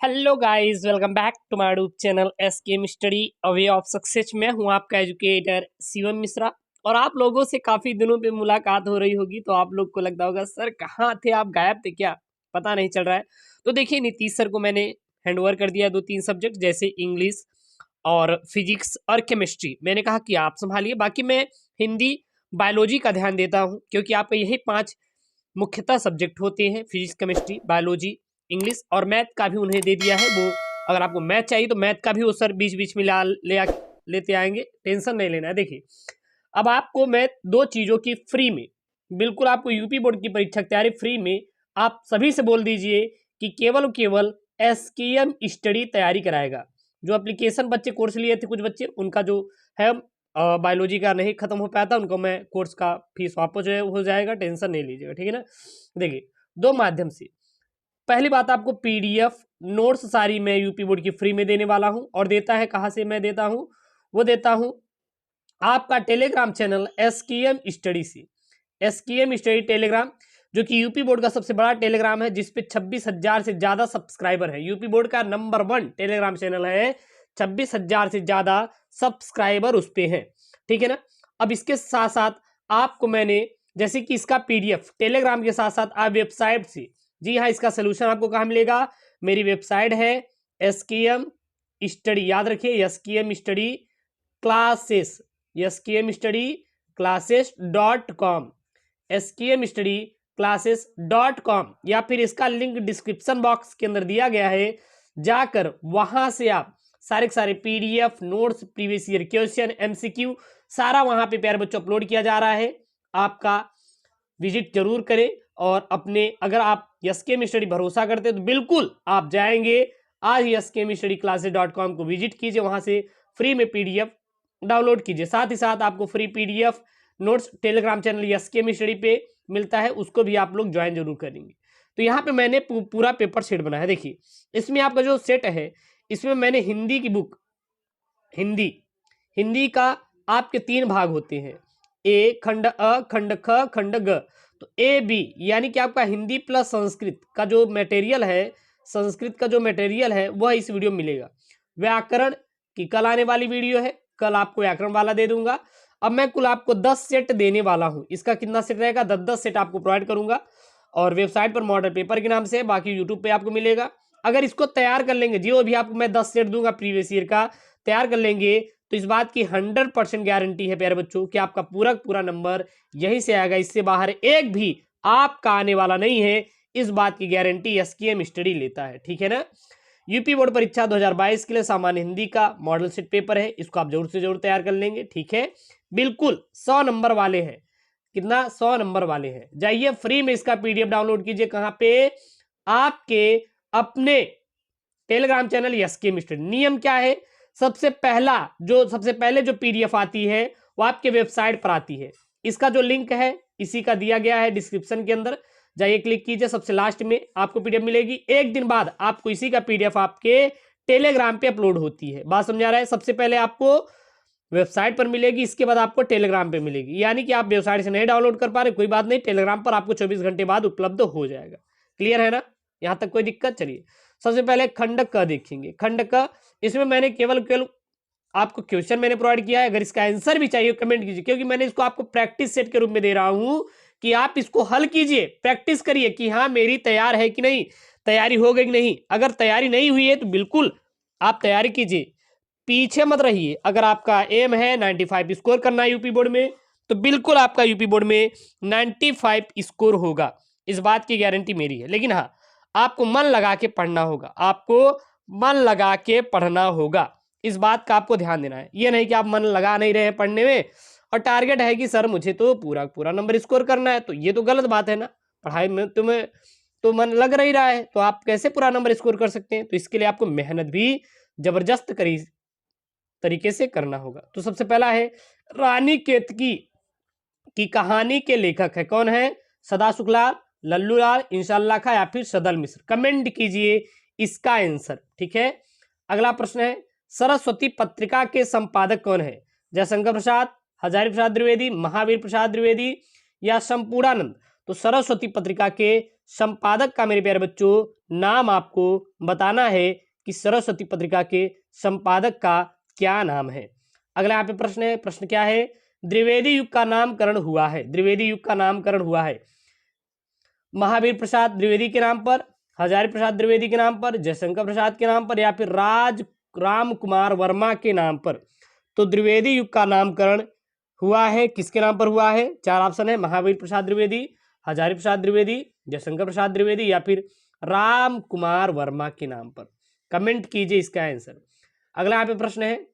Hello guys, welcome back to my YouTube channel SKM study a way of success. मैं हूं आपका educator Shivam Mishra और आप लोगों से काफ़ी दिनों पे मुलाकात हो रही होगी, तो आप लोग को लगता होगा सर कहाँ थे आप, गायब थे क्या, पता नहीं चल रहा है। तो देखिए, नीतीश सर को मैंने हैंडओवर कर दिया 2-3 सब्जेक्ट जैसे इंग्लिश और फिजिक्स और केमिस्ट्री। मैंने कहा कि आप संभालिए, बाकी मैं हिंदी बायोलॉजी का ध्यान देता हूँ क्योंकि आपका यही 5 मुख्यतः सब्जेक्ट होते हैं, फिजिक्स केमिस्ट्री बायोलॉजी इंग्लिश और मैथ का भी उन्हें दे दिया है। वो अगर आपको मैथ चाहिए तो मैथ का भी वो सर बीच बीच में लेते आएंगे, टेंशन नहीं लेना है। देखिए, अब आपको मैं 2 चीज़ों की फ्री में, बिल्कुल आपको यूपी बोर्ड की परीक्षा की तैयारी फ्री में, आप सभी से बोल दीजिए कि केवल एसकेएम स्टडी तैयारी कराएगा। जो एप्लीकेशन बच्चे कोर्स लिए थे कुछ बच्चे, उनका जो है बायोलॉजी का नहीं खत्म हो पाया था, उनको मैं कोर्स का फीस वापस हो जाएगा, टेंशन नहीं लीजिएगा, ठीक है ना। देखिए, 2 माध्यम से, पहली बात आपको पीडीएफ नोट्स सारी मैं यूपी बोर्ड की फ्री में देने वाला हूं। और देता है कहां से मैं देता हूं, वो देता हूं आपका टेलीग्राम चैनल एसकेएम स्टडी से। एसकेएम स्टडी टेलीग्राम, जो कि यूपी बोर्ड का सबसे बड़ा टेलीग्राम है, जिसपे 26,000 से ज्यादा सब्सक्राइबर है। यूपी बोर्ड का नंबर 1 टेलीग्राम चैनल है, 26,000 से ज्यादा सब्सक्राइबर उस पे हैं, ठीक है ना। अब इसके साथ साथ आपको मैंने, जैसे कि इसका पीडीएफ टेलीग्राम के साथ साथ आप वेबसाइट से, जी हाँ, इसका सोल्यूशन आपको कहाँ मिलेगा, मेरी वेबसाइट है एसकेएम स्टडी, याद रखिए SKM study classes, SKM study classes dot com, SKM study classes dot com, या फिर इसका लिंक डिस्क्रिप्शन बॉक्स के अंदर दिया गया है। जाकर वहां से आप सारे के सारे PDF notes, previous year question, MCQ, सारा वहां पे प्यारे बच्चों अपलोड किया जा रहा है। आपका विजिट जरूर करें और अपने, अगर आप एसकेएम स्टडी भरोसा करते हैं तो बिल्कुल आप जाएंगे आज ही एसकेएम स्टडी क्लासेस.com को विजिट कीजिए, वहां से फ्री में पीडीएफ डाउनलोड कीजिए। साथ ही साथ आपको free PDF notes Telegram channel SKM study पे मिलता है, उसको भी आप लोग ज्वाइन जरूर करेंगे। तो यहाँ पे मैंने पूरा पेपर सेट बनाया है। देखिए, इसमें आपका जो सेट है, इसमें मैंने हिंदी की बुक, हिंदी का आपके 3 भाग होते हैं, ए खंड अ, खंड ख, खंड ग। तो ए बी यानी कि आपका हिंदी प्लस संस्कृत का जो मटेरियल है, संस्कृत का जो मटेरियल है वह इस वीडियो में मिलेगा। व्याकरण की कल आने वाली वीडियो है, कल आपको व्याकरण वाला दे दूंगा। अब मैं कुल आपको 10 सेट देने वाला हूं। इसका कितना सेट रहेगा, 10-10 सेट आपको प्रोवाइड करूंगा और वेबसाइट पर मॉडल पेपर के नाम से, बाकी यूट्यूब पे आपको मिलेगा। अगर इसको तैयार कर लेंगे, जो भी आपको मैं 10 सेट दूंगा प्रीवियस ईयर का, तैयार कर लेंगे, तो इस बात की 100% गारंटी है प्यारे बच्चों कि आपका पूरा नंबर यहीं से आएगा, इससे बाहर एक भी आपका आने वाला नहीं है। इस बात की गारंटी एसकेएम स्टडी लेता है, ठीक है ना। यूपी बोर्ड परीक्षा 2022 के लिए सामान्य हिंदी का मॉडल सेट पेपर है, इसको आप जरूर से जरूर तैयार कर लेंगे, ठीक है। बिल्कुल 100 नंबर वाले हैं, कितना, 100 नंबर वाले हैं। जाइए फ्री में इसका पीडीएफ डाउनलोड कीजिए, कहां पे, आपके अपने टेलीग्राम चैनल एसकेएम स्टडी। नियम क्या है, सबसे पहले जो पीडीएफ आती है वो आपके वेबसाइट पर आती है। इसका जो लिंक है इसी का दिया गया है डिस्क्रिप्शन के अंदर, जाइए क्लिक कीजिए, सबसे लास्ट में आपको पीडीएफ मिलेगी। एक दिन बाद आपको इसी का पीडीएफ आपके टेलीग्राम पे अपलोड होती है। बात समझा रहा है, सबसे पहले आपको वेबसाइट पर मिलेगी, इसके बाद आपको टेलीग्राम पे मिलेगी। यानी कि आप वेबसाइट से नहीं डाउनलोड कर पा रहे, कोई बात नहीं, टेलीग्राम पर आपको 24 घंटे बाद उपलब्ध हो जाएगा। क्लियर है ना, यहां तक कोई दिक्कत। चलिए सबसे पहले खंड क देखेंगे। खंड क, इसमें मैंने केवल आपको क्वेश्चन मैंने प्रोवाइड किया है। अगर इसका आंसर भी चाहिए कमेंट कीजिए, क्योंकि मैंने इसको आपको प्रैक्टिस सेट के रूप में दे रहा हूं कि आप इसको हल कीजिए, प्रैक्टिस करिए कि हाँ मेरी तैयार है कि नहीं, तैयारी हो गई कि नहीं। अगर तैयारी नहीं हुई है तो बिल्कुल आप तैयारी कीजिए, पीछे मत रहिए। अगर आपका एम है 95 स्कोर करना है यूपी बोर्ड में, तो बिल्कुल आपका यूपी बोर्ड में 95 स्कोर होगा, इस बात की गारंटी मेरी है। लेकिन हाँ, आपको मन लगा के पढ़ना होगा, आपको मन लगा के पढ़ना होगा, इस बात का आपको ध्यान देना है। ये नहीं कि आप मन लगा नहीं रहे हैं पढ़ने में और टारगेट है कि सर मुझे तो पूरा नंबर स्कोर करना है, तो ये तो गलत बात है ना। पढ़ाई में तुम्हें तो मन लग नहीं रहा है, तो आप कैसे पूरा नंबर स्कोर कर सकते हैं। तो इसके लिए आपको मेहनत भी जबरदस्त तरीके से करना होगा। तो सबसे पहला है, रानी केतकी की कहानी के लेखक है कौन है, सदा शुक्लाल, लल्लूलाल, इंशाअल्लाह खां या फिर सदल मिश्र। कमेंट कीजिए इसका आंसर, ठीक है। अगला प्रश्न है, सरस्वती पत्रिका के संपादक कौन है, जयशंकर प्रसाद, हजारी प्रसाद द्विवेदी, महावीर प्रसाद द्विवेदी या संपूर्णानंद। तो सरस्वती पत्रिका के संपादक का मेरे प्यारे बच्चों नाम आपको बताना है कि सरस्वती पत्रिका के संपादक का क्या नाम है। अगला यहाँ पे प्रश्न है, प्रश्न क्या है, द्विवेदी युग का नामकरण हुआ है, द्विवेदी युग का नामकरण हुआ है महावीर प्रसाद द्विवेदी के नाम पर, हजारी प्रसाद द्विवेदी के नाम पर, जयशंकर प्रसाद के नाम पर, या फिर राम कुमार वर्मा के नाम पर। तो द्विवेदी युग का नामकरण हुआ है किसके नाम पर हुआ है? चार ऑप्शन है, महावीर प्रसाद द्विवेदी, हजारी प्रसाद द्विवेदी, जयशंकर प्रसाद द्विवेदी, या फिर राम कुमार वर्मा के नाम पर। कमेंट कीजिए इसका आंसर। अगला यहाँ पे प्रश्न है,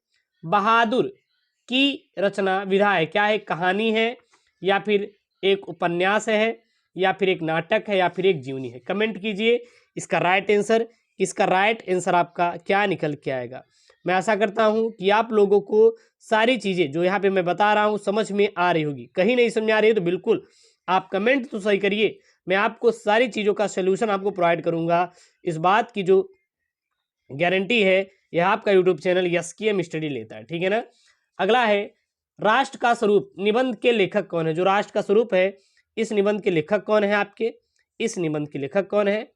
बहादुर की रचना विधा है, क्या है? कहानी है, या फिर एक उपन्यास है, या फिर एक नाटक है, या फिर एक जीवनी है। कमेंट कीजिए इसका राइट आंसर। इसका राइट आंसर आपका क्या निकल के आएगा। मैं आशा करता हूं कि आप लोगों को सारी चीजें जो यहाँ पे मैं बता रहा हूं समझ में आ रही होगी। कहीं नहीं समझ आ रही है तो बिल्कुल आप कमेंट तो सही करिए, मैं आपको सारी चीजों का सोल्यूशन आपको प्रोवाइड करूंगा। इस बात की जो गारंटी है यह आपका यूट्यूब चैनल एसकेएम स्टडी लेता है, ठीक है ना। अगला है, राष्ट्र का स्वरूप निबंध के लेखक कौन है? जो राष्ट्र का स्वरूप है इस निबंध के लेखक कौन है आपके? इस निबंध के लेखक कौन है?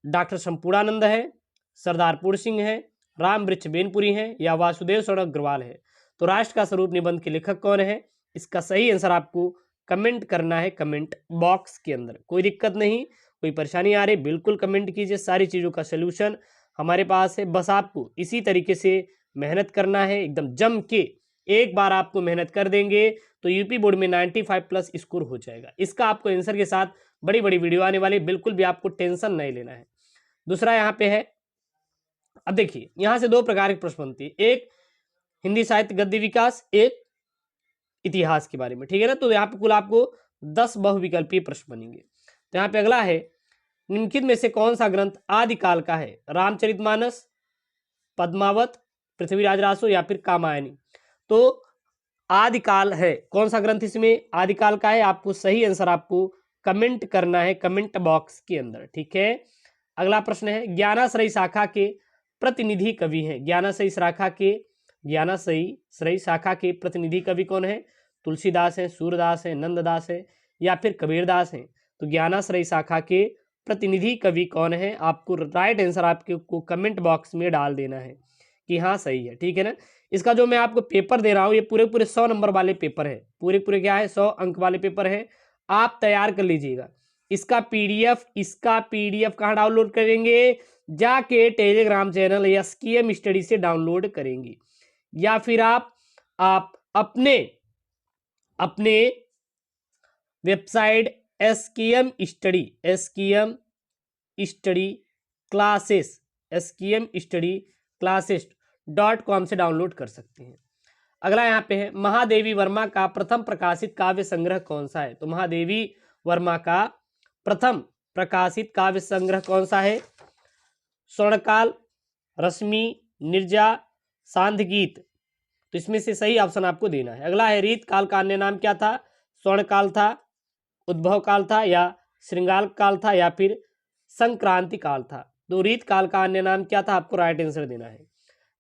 डॉक्टर संपूर्णानंद है, सरदार पूर्ण सिंह है, राम वृक्ष बेनपुरी है, या वासुदेव शरण अग्रवाल है। तो राष्ट्र का स्वरूप निबंध के लेखक कौन है? इसका सही आंसर आपको कमेंट करना है कमेंट बॉक्स के अंदर। कोई दिक्कत नहीं, कोई परेशानी आ रही बिल्कुल कमेंट कीजिए, सारी चीज़ों का सोल्यूशन हमारे पास है। बस आपको इसी तरीके से मेहनत करना है, एकदम जम के। एक बार आपको मेहनत कर देंगे तो यूपी बोर्ड में 95+ स्कोर हो जाएगा। इसका आपको आंसर के साथ बड़ी बड़ी वीडियो आने वाली, बिल्कुल भी आपको टेंशन नहीं लेना है। दूसरा यहाँ पे है, अब देखिए यहाँ से दो प्रकार के प्रश्न बनते हैं, एक हिंदी साहित्य गद्य विकास, एक इतिहास के बारे में, ठीक है ना। तो यहाँ पे कुल आपको 10 बहुविकल्पीय प्रश्न बनेंगे। तो यहाँ पे अगला है, निम्नलिखित में से कौन सा ग्रंथ आदिकाल का है? रामचरितमानस, पद्मावत, पृथ्वीराज रासो, या फिर कामायनी। तो आदिकाल है, कौन सा ग्रंथ इसमें आदिकाल का है? आपको सही आंसर आपको कमेंट करना है कमेंट बॉक्स के अंदर, ठीक है। अगला प्रश्न है, ज्ञानाश्रयी शाखा के प्रतिनिधि कवि हैं। ज्ञानाश्रयी शाखा के प्रतिनिधि कवि कौन है? तुलसीदास हैं, सूरदास हैं, नंददास हैं, या फिर कबीरदास हैं। तो ज्ञानाश्रयी शाखा के प्रतिनिधि कवि कौन है? आपको राइट आंसर आपके को कमेंट बॉक्स में डाल देना है कि हाँ सही है, ठीक है ना। इसका जो मैं आपको पेपर दे रहा हूँ ये पूरे 100 नंबर वाले पेपर है, पूरे क्या है 100 अंक वाले पेपर है। आप तैयार कर लीजिएगा। इसका पीडीएफ कहाँ डाउनलोड करेंगे? जाके टेलीग्राम चैनल एसकेएम स्टडी से डाउनलोड करेंगे, या फिर आप अपने वेबसाइट एसकेएम स्टडी क्लासेस.com से डाउनलोड कर सकते हैं। अगला यहाँ पे है, महादेवी वर्मा का प्रथम प्रकाशित काव्य संग्रह कौन सा है? तो महादेवी वर्मा का प्रथम प्रकाशित काव्य संग्रह कौन सा है? स्वर्णकाल, रश्मि, निर्जा, सांध्य-गीत। तो इसमें से सही ऑप्शन आपको देना है। अगला है, रीत काल का अन्य नाम क्या था? स्वर्णकाल था, उद्भव काल था, या श्रृंगार काल था, या फिर संक्रांति काल था। तो रीत काल का अन्य नाम क्या था? आपको राइट आंसर देना है।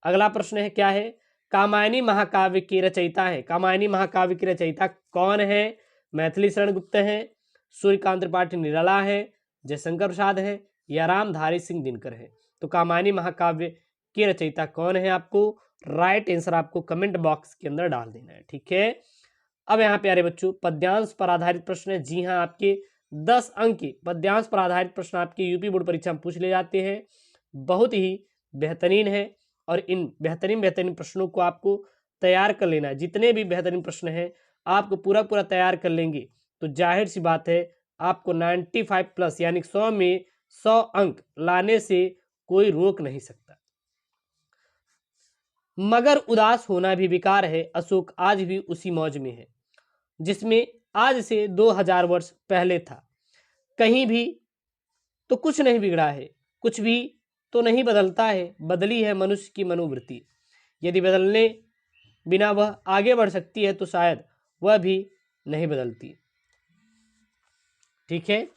अगला प्रश्न है, क्या है? कामायनी महाकाव्य के रचयिता है। कामायनी महाकाव्य के रचयिता कौन है? मैथिली शरण गुप्त है, सूर्यकांत त्रिपाठी निराला है, जयशंकर प्रसाद है, या रामधारी सिंह दिनकर है। तो कामायनी महाकाव्य के रचयिता कौन है? आपको राइट आंसर आपको कमेंट बॉक्स के अंदर डाल देना है, ठीक है। अब यहाँ पे आ रहे बच्चों पद्यांश पर आधारित प्रश्न है। जी हाँ, आपके 10 अंक के पद्यांश पर आधारित प्रश्न आपके यूपी बोर्ड परीक्षा में पूछ ले जाते हैं। बहुत ही बेहतरीन है, और इन बेहतरीन प्रश्नों को आपको तैयार कर लेना है। जितने भी बेहतरीन प्रश्न हैं आपको पूरा तैयार कर लेंगे तो जाहिर सी बात है आपको 95+ यानी 100 में 100 अंक लाने से कोई रोक नहीं सकता। मगर उदास होना भी बेकार है, अशोक आज भी उसी मौज में है जिसमें आज से 2000 वर्ष पहले था। कहीं भी तो कुछ नहीं बिगड़ा है, कुछ भी तो नहीं बदलता है, बदली है मनुष्य की मनोवृत्ति। यदि बदलने बिना वह आगे बढ़ सकती है तो शायद वह भी नहीं बदलती, ठीक है।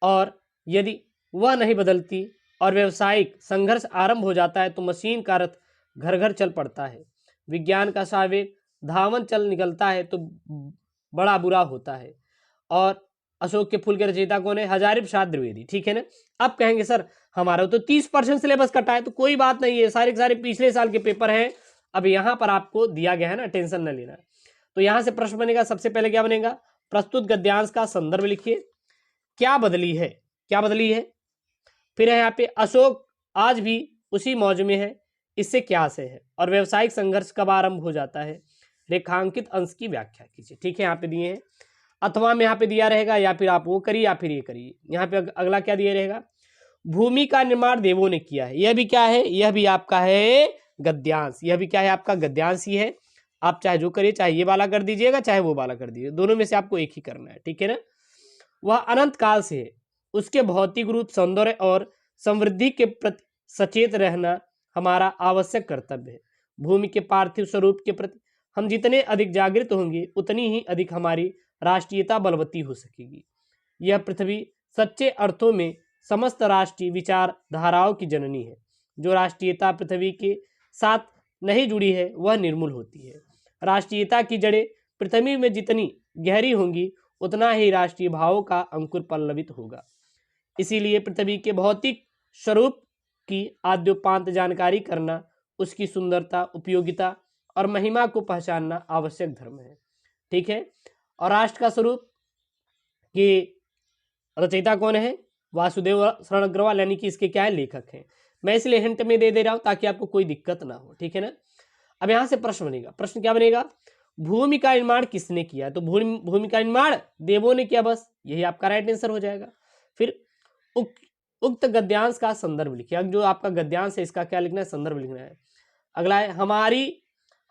और यदि वह नहीं बदलती और व्यावसायिक संघर्ष आरंभ हो जाता है तो मशीन का रथ घर घर चल पड़ता है। विज्ञान का सावेग धावन चल निकलता है तो बड़ा बुरा होता है। और अशोक के फूल के रचयिता कौन है? हजारी प्रसाद द्विवेदी, ठीक है ना। अब कहेंगे सर हमारा तो 30% सिलेबस कटा है, तो कोई बात नहीं है, सारे के सारे पिछले साल के पेपर हैं, अब यहाँ पर आपको दिया गया है ना, टेंशन न लेना। तो यहाँ से प्रश्न बनेगा, सबसे पहले क्या बनेगा? प्रस्तुत गद्यांश का संदर्भ लिखिए, क्या बदली है, क्या बदली है। फिर है यहाँ पे अशोक आज भी उसी मौज में है, इससे क्या आशय है, और व्यवसायिक संघर्ष कब आरंभ हो जाता है, रेखांकित अंश की व्याख्या कीजिए, ठीक है, यहाँ पे दिए हैं। अथवा में यहाँ पे दिया रहेगा, या फिर आप वो करिए या फिर ये करिए। यहाँ पे अगला क्या दिया रहेगा? भूमि का निर्माण देवों ने किया है, यह भी क्या है? यह भी आपका है गद्यांश, यह भी क्या है? आपका गद्यांश ही है। आप चाहे जो करिए, चाहे ये वाला कर दीजिएगा, चाहे वो वाला कर दीजिए, दोनों में से आपको एक ही करना है, ठीक है ना। वह अनंत काल से है, उसके भौतिक रूप, सौंदर्य और समृद्धि के प्रति सचेत रहना हमारा आवश्यक कर्तव्य है। भूमि के पार्थिव स्वरूप के प्रति हम जितने अधिक जागृत होंगे, उतनी ही अधिक हमारी राष्ट्रीयता बलवती हो सकेगी। यह पृथ्वी सच्चे अर्थों में समस्त राष्ट्रीय विचारधाराओं की जननी है। जो राष्ट्रीयता पृथ्वी के साथ नहीं जुड़ी है, वह निर्मूल होती है। राष्ट्रीयता की जड़ें पृथ्वी में जितनी गहरी होंगी, उतना ही राष्ट्रीय भावों का अंकुर पल्लवित होगा। इसीलिए पृथ्वी के भौतिक स्वरूप की आद्योपांत जानकारी करना, उसकी सुंदरता, उपयोगिता और महिमा को पहचानना आवश्यक धर्म है, ठीक है। और राष्ट्र का स्वरूप की रचयिता कौन है? वासुदेव शरण अग्रवाल, यानी कि इसके क्या है? लेखक हैं। मैं इसलिए हिंट में दे रहा हूं ताकि आपको कोई दिक्कत ना हो, ठीक है ना। अब यहां से प्रश्न बनेगा, प्रश्न क्या बनेगा? भूमि का निर्माण किसने किया? तो भूमि का निर्माण देवों ने किया, बस यही आपका राइट आंसर हो जाएगा। फिर उक्त गद्यांश का संदर्भ लिखिए, जो आपका गद्यांश है इसका क्या लिखना है? संदर्भ लिखना है। अगला है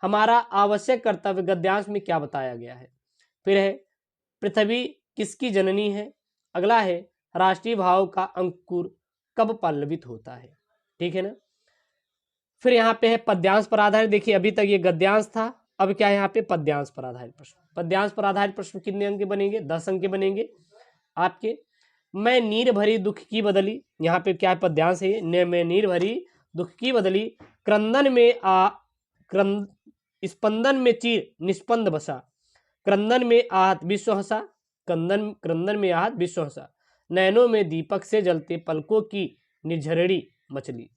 हमारा आवश्यक कर्तव्य, गद्यांश में क्या बताया गया है। फिर है पृथ्वी किसकी जननी है। अगला है राष्ट्रीय भाव का अंकुर कब पल्लवित होता है, ठीक है ना। फिर यहाँ पे है पद्यांश पर आधारित, देखिए अभी तक ये गद्यांश था, अब क्या है यहाँ पे? पद्यांश पर आधारित प्रश्न। पद्यांश पर आधारित प्रश्न कितने अंक के बनेंगे? 10 अंक के बनेंगे आपके। मैं नीर भरी दुख की बदली, यहाँ पे क्या है? पद्यांश है। मैं नीर भरी दुख की बदली, क्रंदन में स्पंदन में चीर निस्पंद बसा, क्रंदन में आहत विश्व हंसा, क्रंदन में आहत विश्व हंसा, नैनों में दीपक से जलते पलकों की निझरड़ी मछली।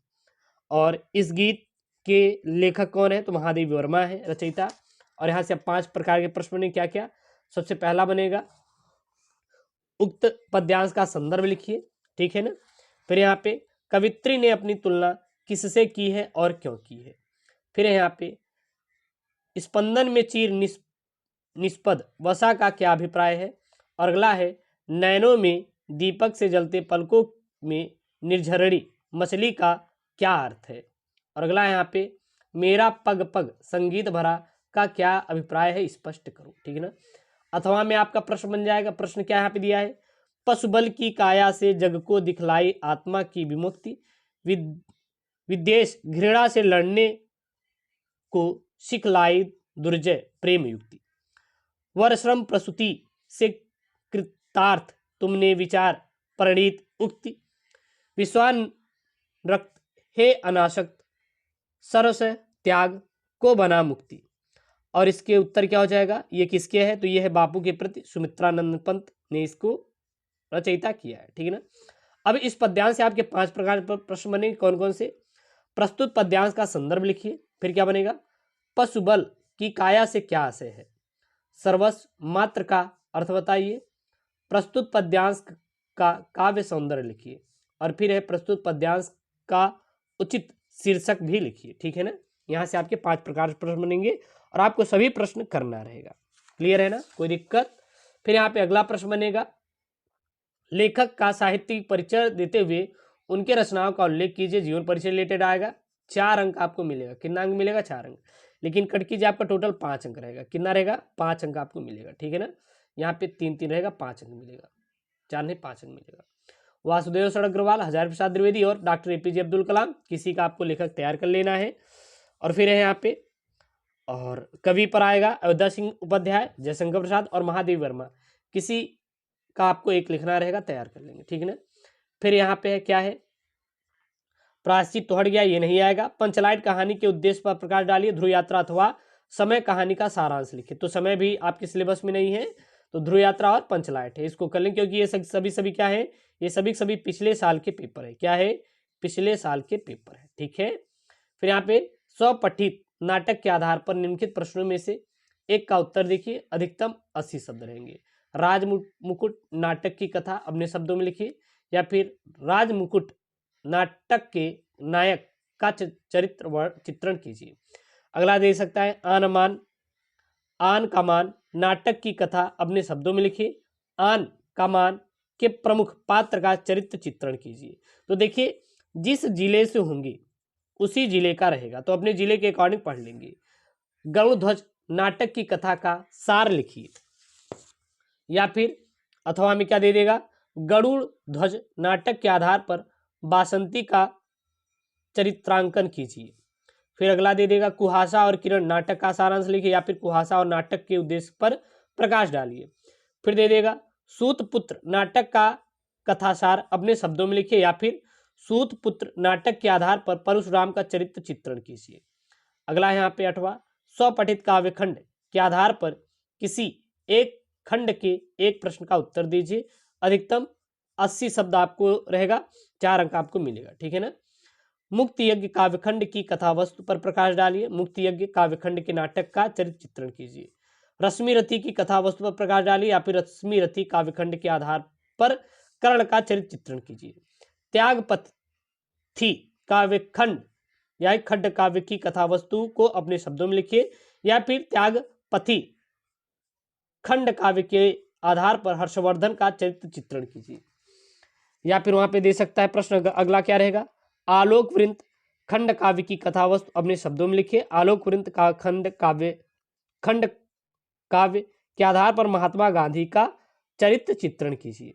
और इस गीत के लेखक कौन है? तो महादेवी वर्मा है रचयिता। और यहाँ से 5 प्रकार के प्रश्न बने, क्या क्या? सबसे पहला बनेगा उक्त पद्यांश का संदर्भ लिखिए, ठीक है ना। फिर यहाँ पे कवित्री ने अपनी तुलना किससे की है और क्यों की है। फिर यहाँ पे स्पंदन में चीर निष्पद वसा का क्या अभिप्राय है। और अगला है नैनों में दीपक से जलते पलकों में निर्झरड़ी मछली का क्या अर्थ है। और अगला यहाँ पे मेरा पग पग संगीत भरा का क्या अभिप्राय है, स्पष्ट करो, ठीक है ना। अथवा में आपका प्रश्न बन जाएगा, प्रश्न क्या यहाँ पे दिया है? पशुबल की काया से जग को दिखलाई आत्मा की विमुक्ति, विद्वेष घृणा से लड़ने को सिखलाई दुर्जय प्रेम युक्ति, वर्श्रम प्रसूति से कृतार्थ तुमने विचार प्रणीत उक्ति, विश्वान रक्त हे अनासक्त सरस त्याग को बना मुक्ति। और इसके उत्तर क्या हो जाएगा? ये किसके है? तो ये है बापू के प्रति सुमित्रानंद पंत ने इसको रचयिता किया है, ठीक है ना। अब इस पद्यांश से आपके 5 प्रकार प्रश्न बनेंगे, कौन कौन से? प्रस्तुत पद्यांश का संदर्भ लिखिए। फिर क्या बनेगा? पशुबल की काया से क्या आशय है। सर्वस्व मात्र का अर्थ बताइए। प्रस्तुत पद्यांश का काव्य सौंदर्य लिखिए। और फिर है प्रस्तुत पद्यांश का उचित शीर्षक भी लिखिए, ठीक है ना। यहाँ से आपके 5 प्रकार प्रश्न बनेंगे और आपको सभी प्रश्न करना रहेगा। क्लियर है ना, कोई दिक्कत? फिर यहाँ पे अगला प्रश्न बनेगा, लेखक का साहित्यिक परिचय देते हुए उनके रचनाओं का उल्लेख कीजिए। जीवन परिचय रिलेटेड आएगा, 4 अंक आपको मिलेगा। कितना अंक मिलेगा? 4 अंक। लेकिन कट कीजिए, आपका टोटल 5 अंक रहेगा। कितना रहेगा? 5 अंक आपको मिलेगा, ठीक है ना। यहाँ पे 3-3 रहेगा, 5 अंक मिलेगा, 4 नहीं 5 अंक मिलेगा। वासुदेव शरण अग्रवाल, हजारी प्रसाद द्विवेदी और डॉक्टर APJ अब्दुल कलाम, किसी का आपको लेखक तैयार कर लेना है। और फिर है यहाँ पे और कवि पर आएगा अयोध्या सिंह उपाध्याय, जयशंकर प्रसाद और महादेवी वर्मा, किसी का आपको एक लिखना रहेगा, तैयार कर लेंगे, ठीक है ना। फिर यहाँ पे है क्या है? प्रायश्चित तो हट गया, ये नहीं आएगा। पंचलाइट कहानी के उद्देश्य पर प्रकाश डालिए। ध्रुव यात्रा अथवा समय कहानी का सारांश लिखिए। तो समय भी आपके सिलेबस में नहीं है, तो ध्रुव यात्रा और पंचलाइट है, इसको कर लें क्योंकि ये सभी क्या है, ये सभी पिछले साल के पेपर है। क्या है, पिछले साल के पेपर है। ठीक है, फिर यहाँ पे स्वपठित नाटक के आधार पर निम्नलिखित प्रश्नों में से एक का उत्तर देखिए, अधिकतम 80 शब्द रहेंगे। राज मुकुट नाटक की कथा अपने शब्दों में लिखिए, या फिर राज मुकुट नाटक के नायक का चरित्र चित्रण कीजिए। अगला दे सकता है आन का मान नाटक की कथा अपने शब्दों में लिखिए, आन का मान के प्रमुख पात्र का चरित्र चित्रण कीजिए। तो देखिए जिस जिले से होंगे उसी जिले का रहेगा, तो अपने जिले के अकॉर्डिंग पढ़ लेंगे। गरुड़ ध्वज नाटक की कथा का सार लिखिए, या फिर अथवा में क्या दे देगा, गरुड़ ध्वज नाटक के आधार पर बासंती का चरित्रांकन कीजिए। फिर अगला दे देगा कुहासा और किरण नाटक का सारांश लिखिए, या फिर कुहासा और नाटक के उद्देश्य पर प्रकाश डालिए। फिर दे देगा सूतपुत्र नाटक का कथासार अपने शब्दों में लिखिए, या फिर सूतपुत्र नाटक के आधार पर परशुराम का चरित्र चित्रण कीजिए। अगला है यहाँ पे 8वां, स्वपठित काव्यखंड के आधार पर किसी एक खंड के एक प्रश्न का उत्तर दीजिए। अधिकतम 80 शब्द आपको रहेगा, 4 अंक आपको मिलेगा। ठीक है ना। मुक्ति यज्ञ काव्यखंड की कथा वस्तु पर प्रकाश डालिए। मुक्ति यज्ञ काव्यखंड के नाटक का चरित्र चित्रण कीजिए। रश्मि रथी की कथा वस्तु पर प्रकाश डालिए, या फिर रश्मि रथी काव्यखंड के आधार पर कर्ण का चरित्र चित्रण कीजिए। त्यागपथी काव्यखंड या खंड काव्य की कथा वस्तु को अपने शब्दों में लिखिए, या फिर त्यागपथी खंड काव्य के आधार पर हर्षवर्धन का चरित्र चित्रण कीजिए। या फिर वहां पे दे सकता है प्रश्न अगला क्या रहेगा, आलोक वृंत खंड काव्य की कथा वस्तु अपने शब्दों में लिखिए। आलोक वृंत का खंड काव्य के आधार पर महात्मा गांधी का चरित्र चित्रण कीजिए।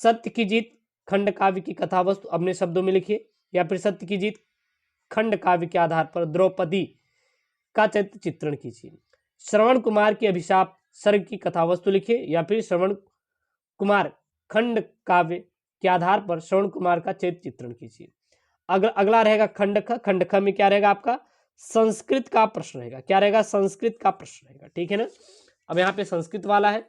सत्य की जीत खंड काव्य की कथा वस्तु अपने शब्दों में लिखिए, या फिर सत्य की जीत खंड काव्य के आधार पर द्रौपदी का चरित्र चित्रण कीजिए। श्रवण कुमार की अभिशाप सर्ग की कथा वस्तु लिखिए, या फिर श्रवण कुमार खंड काव्य के आधार पर श्रवण कुमार का चरित्र चित्रण कीजिए। अगला रहेगा खंड ख में क्या रहेगा आपका, संस्कृत का प्रश्न रहेगा। क्या रहेगा, संस्कृत का प्रश्न रहेगा। ठीक है ना। अब यहाँ पे संस्कृत वाला है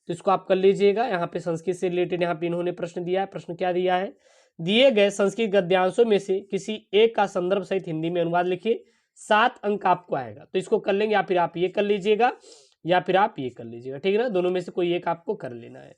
तो इसको आप कर लीजिएगा। यहाँ पे संस्कृत से रिलेटेड यहाँ पे इन्होंने प्रश्न दिया है। प्रश्न क्या दिया है, दिए गए संस्कृत गद्यांशों में से किसी एक का संदर्भ सहित हिंदी में अनुवाद लिखिए, 7 अंक आपको आएगा। तो इसको कर लेंगे, या फिर आप ये कर लीजिएगा, या फिर आप ये कर लीजिएगा। ठीक है ना, दोनों में से कोई एक आपको कर लेना है।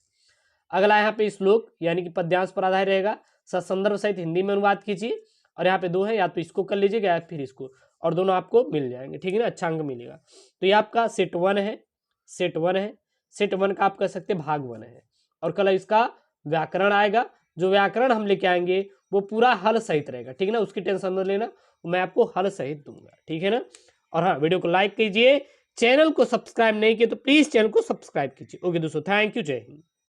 अगला यहाँ पे श्लोक यानी कि पद्यांश पर आधारित रहेगा, संदर्भ सहित हिंदी में अनुवाद कीजिए। और यहाँ पे 2 है, या तो इसको कर लीजिएगा या फिर इसको, और दोनों आपको मिल जाएंगे। ठीक है ना, अच्छा अंक मिलेगा। तो ये आपका सेट 1 है, सेट 1 है। सेट 1 का आप कह सकते हैं भाग 1 है। और कल इसका व्याकरण आएगा, जो व्याकरण हम लेके आएंगे वो पूरा हल सहित रहेगा। ठीक है ना, उसकी टेंशन मत लेना, मैं आपको हल सहित दूंगा। ठीक है ना। और हाँ, वीडियो को लाइक कीजिए, चैनल को सब्सक्राइब नहीं किया तो प्लीज चैनल को सब्सक्राइब कीजिए। ओके दोस्तों, थैंक यू, जय हिंद।